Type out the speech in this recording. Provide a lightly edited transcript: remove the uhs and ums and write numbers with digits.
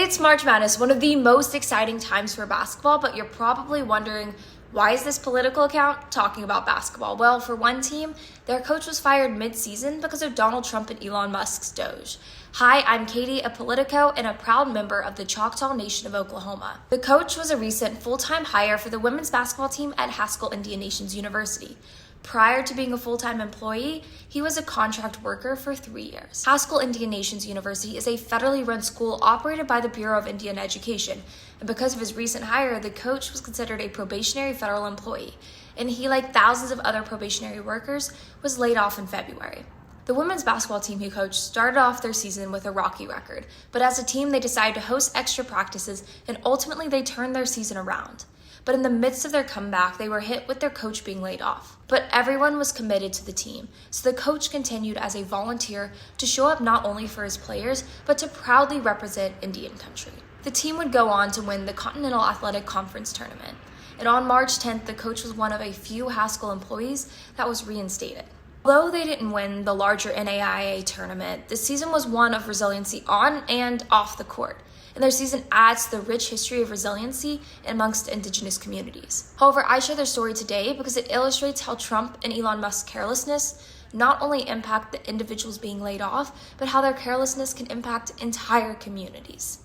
It's March Madness, one of the most exciting times for basketball, but you're probably wondering, why is this political account talking about basketball? Well, for one team, their coach was fired mid-season because of Donald Trump and Elon Musk's Doge. Hi, I'm Katie, a Politico and a proud member of the Choctaw Nation of Oklahoma. The coach was a recent full-time hire for the women's basketball team at Haskell Indian Nations University. Prior to being a full-time employee, he was a contract worker for 3 years. Haskell Indian Nations University is a federally run school operated by the Bureau of Indian Education, and because of his recent hire, the coach was considered a probationary federal employee, and he, like thousands of other probationary workers, was laid off in February. The women's basketball team he coached started off their season with a rocky record, but as a team they decided to host extra practices, and ultimately they turned their season around. But in the midst of their comeback, they were hit with their coach being laid off. But everyone was committed to the team, so the coach continued as a volunteer to show up not only for his players, but to proudly represent Indian country. The team would go on to win the Continental Athletic Conference tournament. And on March 10th, the coach was one of a few Haskell employees that was reinstated. Although they didn't win the larger NAIA tournament, the season was one of resiliency on and off the court. And their season adds to the rich history of resiliency amongst indigenous communities. However, I share their story today because it illustrates how Trump and Elon Musk's carelessness not only impact the individuals being laid off, but how their carelessness can impact entire communities.